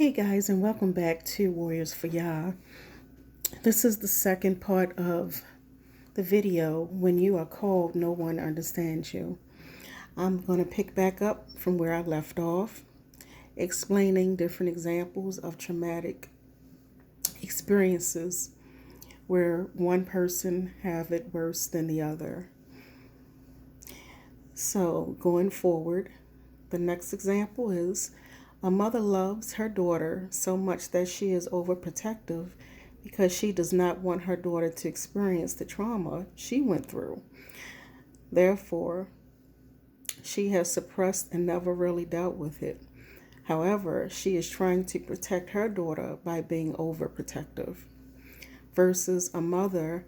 Hey guys, and welcome back to Warriorsforyah. This is the second part of the video, When You Are Called, No One Understands You. I'm going to pick back up from where I left off, explaining different examples of traumatic experiences where one person have it worse than the other. So going forward, the next example is a mother loves her daughter so much that she is overprotective because she does not want her daughter to experience the trauma she went through. Therefore, she has suppressed and never really dealt with it. However, she is trying to protect her daughter by being overprotective. Versus a mother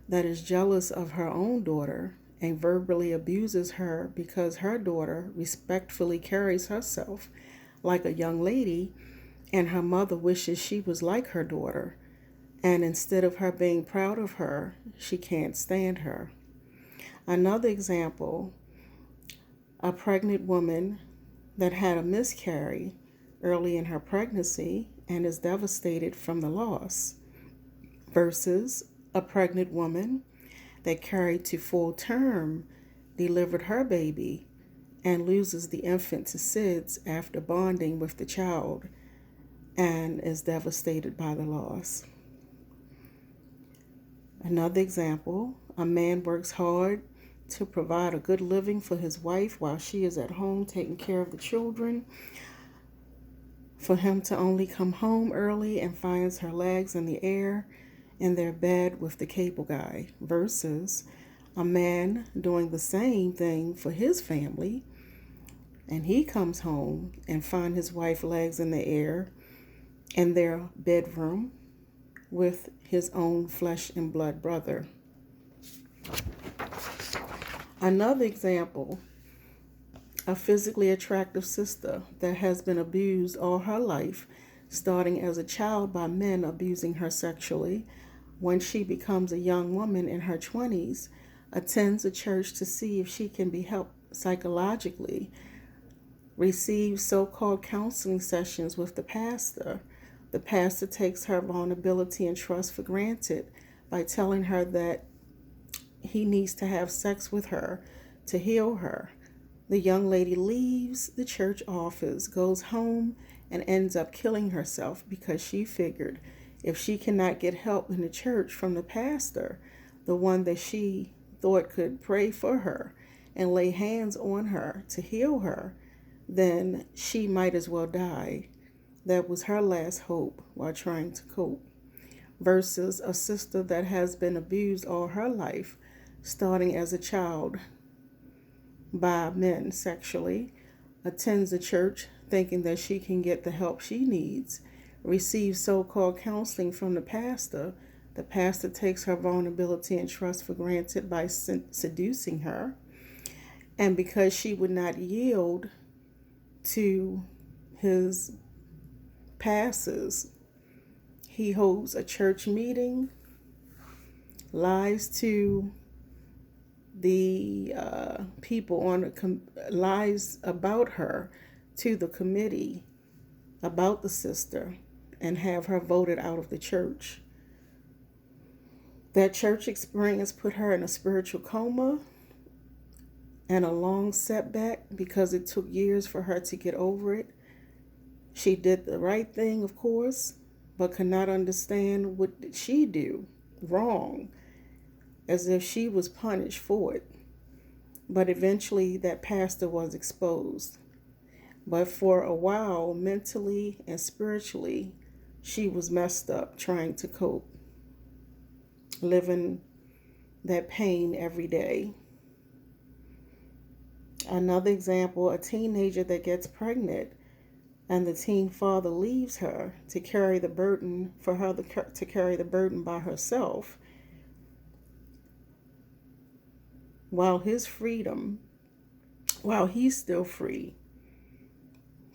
that is jealous of her own daughter and verbally abuses her because her daughter respectfully carries herself like a young lady, and her mother wishes she was like her daughter, and instead of her being proud of her, she can't stand her. Another example, a pregnant woman that had a miscarry early in her pregnancy and is devastated from the loss, versus a pregnant woman that carried to full term, delivered her baby, and loses the infant to SIDS after bonding with the child and is devastated by the loss. Another example, a man works hard to provide a good living for his wife while she is at home taking care of the children, for him to only come home early and finds her legs in the air in their bed with the cable guy, versus a man doing the same thing for his family, and he comes home and finds his wife's legs in the air in their bedroom with his own flesh and blood brother. Another example, a physically attractive sister that has been abused all her life, starting as a child by men abusing her sexually. When she becomes a young woman in her 20s, attends a church to see if she can be helped psychologically, receives so-called counseling sessions with the pastor. The pastor takes her vulnerability and trust for granted by telling her that he needs to have sex with her to heal her. The young lady leaves the church office, goes home, and ends up killing herself because she figured if she cannot get help in the church from the pastor, the one that she thought could pray for her and lay hands on her to heal her, then she might as well die. That was her last hope while trying to cope. Versus a sister that has been abused all her life, starting as a child by men sexually, attends a church thinking that she can get the help she needs, receives so-called counseling from the pastor. The pastor takes her vulnerability and trust for granted by seducing her. And because she would not yield to his passes, he holds a church meeting, lies to the people on lies about her to the committee about the sister, and have her voted out of the church. That church experience put her in a spiritual coma and a long setback because it took years for her to get over it. She did the right thing, of course, but could not understand what did she do wrong, as if she was punished for it. But eventually that pastor was exposed. But for a while, mentally and spiritually, she was messed up trying to cope, living that pain every day. Another example, a teenager that gets pregnant and the teen father leaves her to carry the burden for her to carry the burden by herself, while he's still free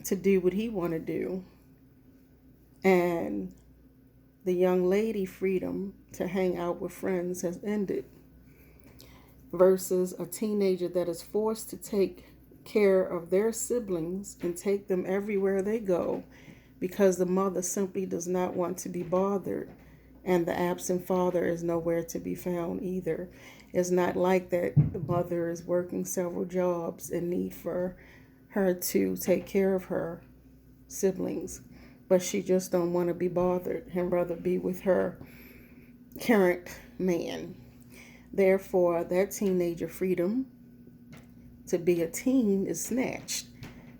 to do what he want to do, and the young lady freedom to hang out with friends has ended. Versus a teenager that is forced to take care of their siblings and take them everywhere they go because the mother simply does not want to be bothered, and the absent father is nowhere to be found either. It's not like that the mother is working several jobs and need for her to take care of her siblings, but she just don't want to be bothered and rather be with her current man. Therefore, that teenager freedom to be a teen is snatched,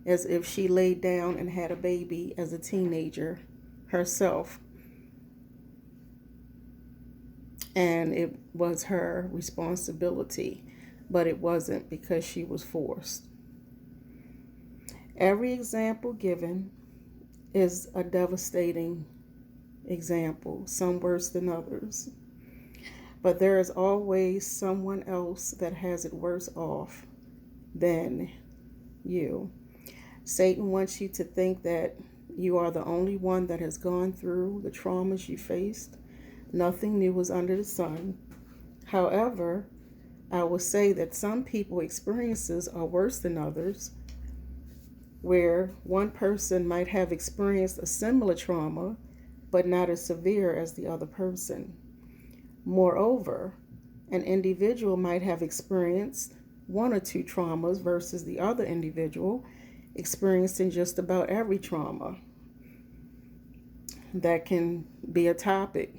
as if she laid down and had a baby as a teenager herself, and it was her responsibility, but it wasn't, because she was forced. Every example given is a devastating example, some worse than others. But there is always someone else that has it worse off than you. Satan wants you to think that you are the only one that has gone through the traumas you faced. Nothing new was under the sun. However, I will say that some people's experiences are worse than others, where one person might have experienced a similar trauma, but not as severe as the other person. Moreover, an individual might have experienced one or two traumas versus the other individual experiencing just about every trauma. That can be a topic.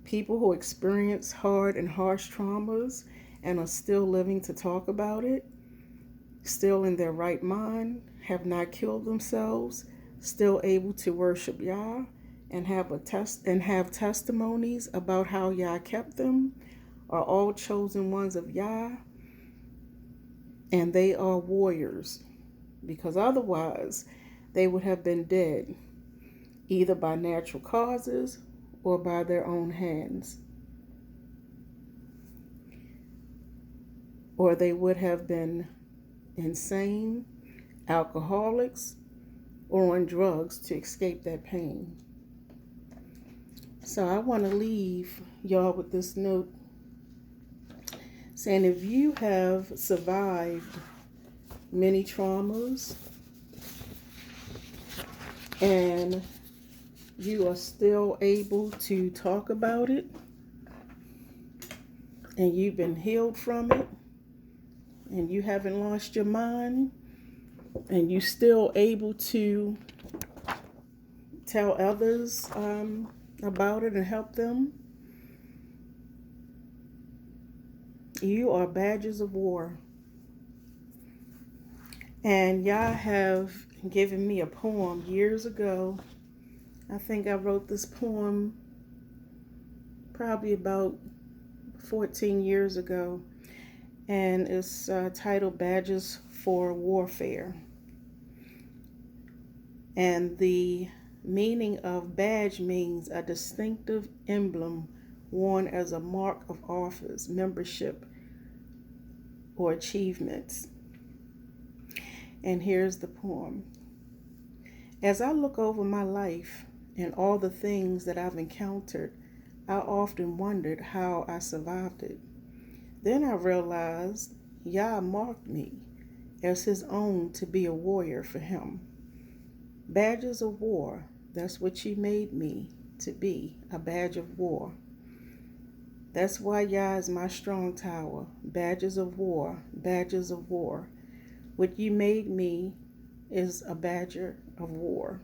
People who experience hard and harsh traumas and are still living to talk about it, still in their right mind, have not killed themselves, still able to worship Yah, and have testimonies about how Yah kept them, are all chosen ones of Yah, and they are warriors, because otherwise they would have been dead, either by natural causes or by their own hands, or they would have been insane, alcoholics, or on drugs to escape that pain. So I want to leave y'all with this note saying, if you have survived many traumas and you are still able to talk about it, and you've been healed from it, and you haven't lost your mind, and you're still able to tell others about it and help them, you are badges of war. And Yah have given me a poem years ago. I think I wrote this poem probably about 14 years ago, and it's titled Badges for Warfare. And the meaning of badge means a distinctive emblem worn as a mark of office, membership, or achievements. And here's the poem. As I look over my life and all the things that I've encountered, I often wondered how I survived it. Then I realized Yah marked me as his own to be a warrior for him. Badges of war, that's what you made me to be, a badge of war. That's why Yah is my strong tower. Badges of war, badges of war. What you made me is a badger of war.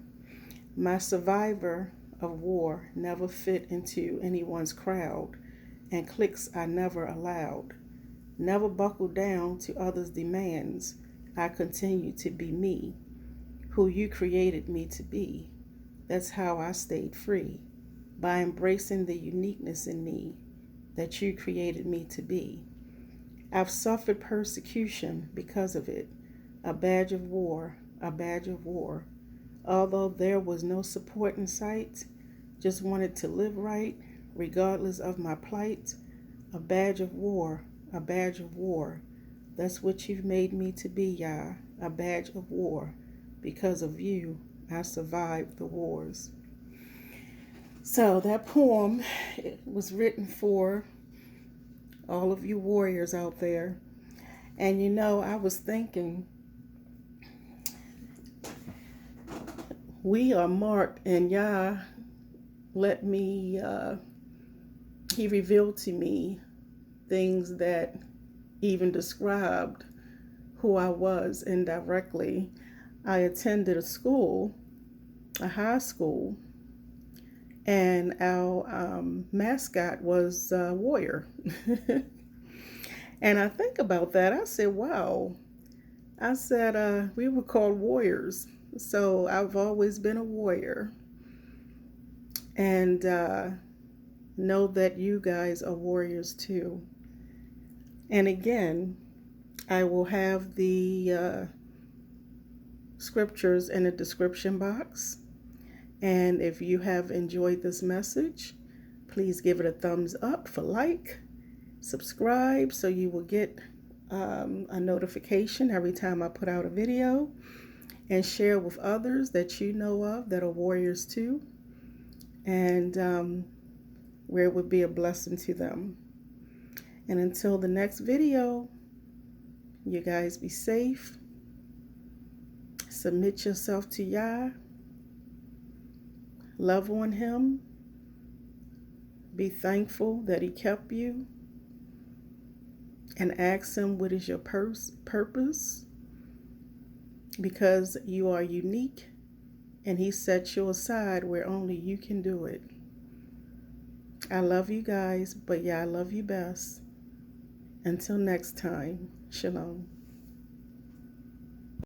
My survivor of war never fit into anyone's crowd, and cliques I never allowed. Never buckled down to others' demands. I continue to be me, who you created me to be. That's how I stayed free, by embracing the uniqueness in me that you created me to be. I've suffered persecution because of it, a badge of war, a badge of war. Although there was no support in sight, just wanted to live right, regardless of my plight, a badge of war, a badge of war. That's what you've made me to be, Yah, a badge of war. Because of you, I survived the wars. So that poem was written for all of you warriors out there. And you know, I was thinking, we are marked, and Yah let me, he revealed to me things that even described who I was indirectly. I attended a high school, and our mascot was Warrior. And I think about that. I said, wow. I said, we were called warriors. So I've always been a warrior. And know that you guys are warriors too. And again, I will have the scriptures in the description box. And if you have enjoyed this message, please give it a thumbs up for like, subscribe so you will get a notification every time I put out a video, and share with others that you know of that are warriors too, and where it would be a blessing to them. And until the next video, you guys be safe, submit yourself to Yah, love on him, be thankful that he kept you, and ask him what is your purpose, because you are unique and he set you aside where only you can do it. I love you guys, but yeah, I love you best. Until next time, shalom.